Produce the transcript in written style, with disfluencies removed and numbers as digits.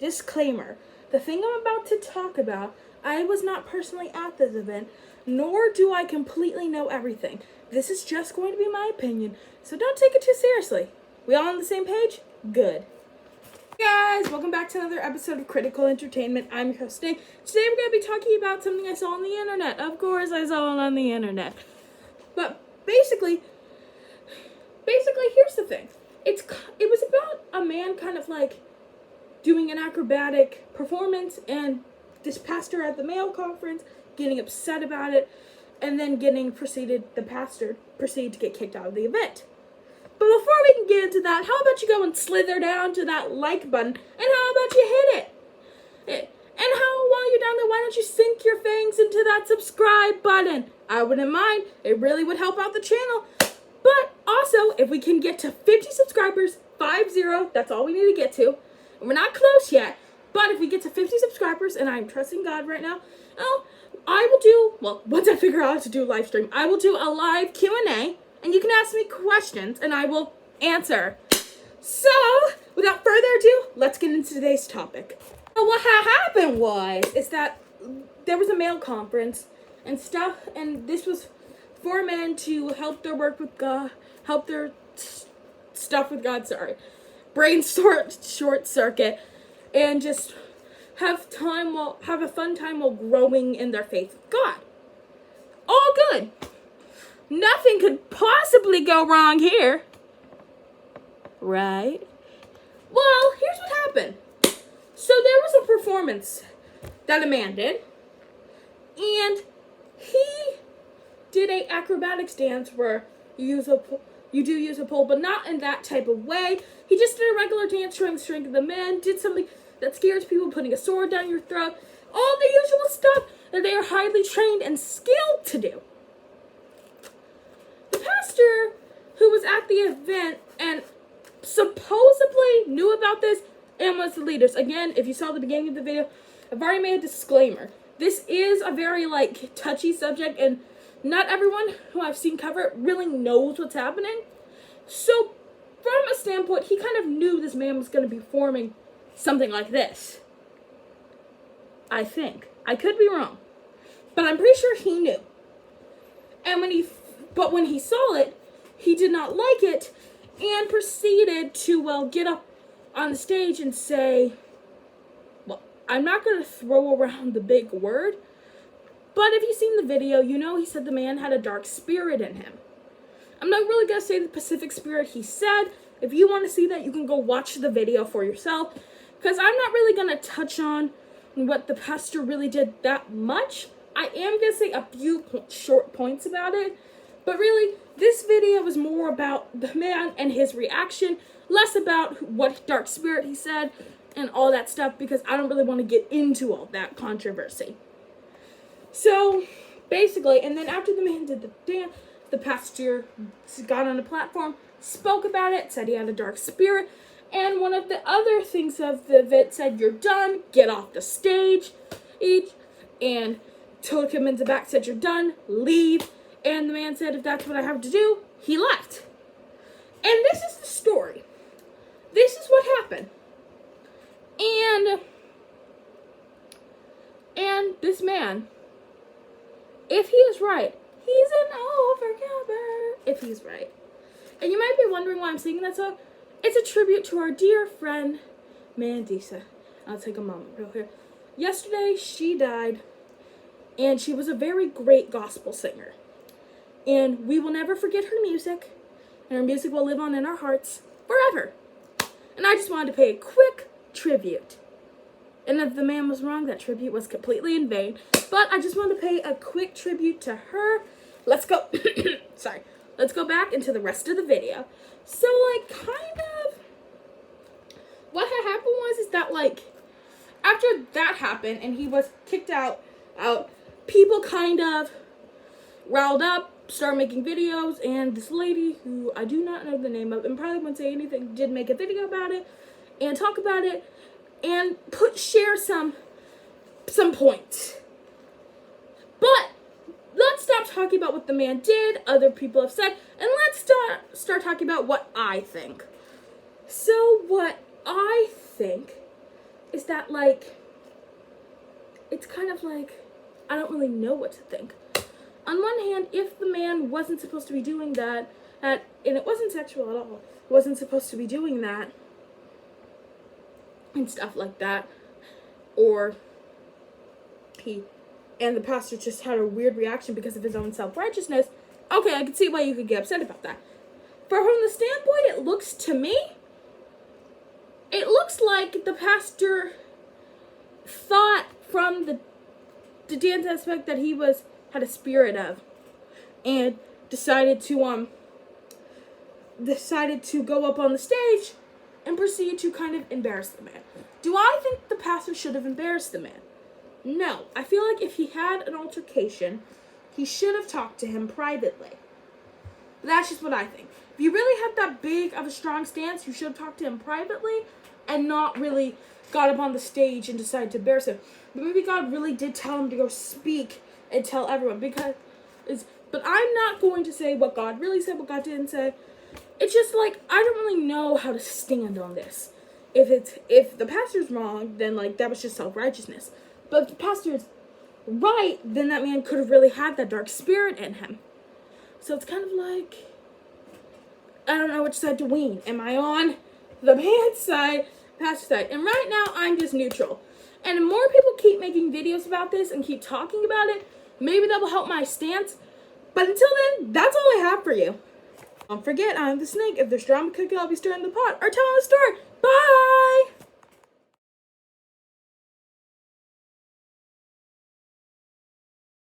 Disclaimer, the thing I'm about to talk about, I was not personally at this event, nor do I completely know everything. This is just going to be my opinion, so don't take it too seriously. We all on the same page? Good. Hey guys, welcome back to another episode of Critical Entertainment. I'm your host, Nate. Today we're going to be talking about something I saw on the internet. Of course I saw it on the internet. But basically, here's the thing. It was about a man kind of like doing an acrobatic performance, and this pastor at the male conference getting upset about it, and then the pastor proceeded to get kicked out of the event. But before we can get into that, how about you go and slither down to that like button, and how about you hit it? And while you're down there, why don't you sink your fangs into that subscribe button? I wouldn't mind. It really would help out the channel. But also, if we can get to 50 subscribers, 50, that's all we need to get to. And we're not close yet, but if we get to 50 subscribers, and I'm trusting God right now, once I figure out how to do a live stream, I will do a live Q&A, and you can ask me questions, and I will answer. So, without further ado, let's get into today's topic. So what happened is that there was a male conference and stuff, and this was for men to help their work with God, help their stuff with God, brain short circuit, and just have a fun time while growing in their faith with God. All good. Nothing could possibly go wrong here. Right? Well, here's what happened. So there was a performance that a man did, and he did a acrobatics dance where you do use a pole, but not in that type of way. He just did a regular dance showing the strength of the man, did something that scares people, putting a sword down your throat, all the usual stuff that they are highly trained and skilled to do. The pastor who was at the event and supposedly knew about this and was the leaders. Again, if you saw the beginning of the video, I've already made a disclaimer. This is a very touchy subject, and not everyone who I've seen cover it really knows what's happening. So, from a standpoint, he kind of knew this man was going to be performing something like this. I think. I could be wrong. But I'm pretty sure he knew. And when he saw it, he did not like it, and proceeded to, get up on the stage and say, I'm not going to throw around the big word, but if you've seen the video, you know he said the man had a dark spirit in him. I'm not really going to say the specific spirit he said. If you want to see that, you can go watch the video for yourself, because I'm not really going to touch on what the pastor really did that much. I am going to say a few short points about it, but really, this video was more about the man and his reaction, less about what dark spirit he said and all that stuff, because I don't really want to get into all that controversy. So, basically, and then after the man did the dance, the pastor got on the platform, spoke about it, said he had a dark spirit, and one of the other things of the event said, "You're done, get off the stage," and took him in the back, said, "You're done, leave," and the man said, "If that's what I have to do," he left. And this is the story. This is what happened. And this man, if he is right, he's an overcomer. If he's right. And you might be wondering why I'm singing that song. It's a tribute to our dear friend, Mandisa. I'll take a moment real here. Yesterday, she died, and she was a very great gospel singer. And we will never forget her music, and her music will live on in our hearts forever. And I just wanted to pay a quick tribute. And if the man was wrong, that tribute was completely in vain. But I just wanted to pay a quick tribute to her. Let's go. Let's go back into the rest of the video. So, what had happened is that, after that happened and he was kicked out, people kind of riled up, started making videos, and this lady, who I do not know the name of and probably won't say anything, did make a video about it and talk about it and share some points. But let's stop talking about what the man did, other people have said, and let's start talking about what I think. So what I think is that, like, it's kind of like, I don't really know what to think. On one hand, if the man wasn't supposed to be doing that, and it wasn't sexual at all, wasn't supposed to be doing that, and stuff like that, or and the pastor just had a weird reaction because of his own self-righteousness, okay, I can see why you could get upset about that. But from the standpoint, it looks to me, it looks like the pastor thought from the dance aspect that he had a spirit of, and decided to go up on the stage and proceed to kind of embarrass the man. Do I think the pastor should have embarrassed the man? No. I feel like if he had an altercation, he should have talked to him privately. That's just what I think. If you really had that big of a strong stance, you should have talked to him privately and not really got up on the stage and decided to embarrass him. But maybe God really did tell him to go speak and tell everyone, but I'm not going to say what God really said, what God didn't say. It's just like, I don't really know how to stand on this. If the pastor's wrong, then like that was just self-righteousness. But if the pastor is right, then that man could have really had that dark spirit in him. So it's kind of like, I don't know which side to lean. Am I on the man's side, pastor's side? And right now, I'm just neutral. And if more people keep making videos about this and keep talking about it, maybe that will help my stance. But until then, that's all I have for you. Don't forget, I'm the snake. If there's drama cooking, I'll be stirring the pot or telling the story. Bye!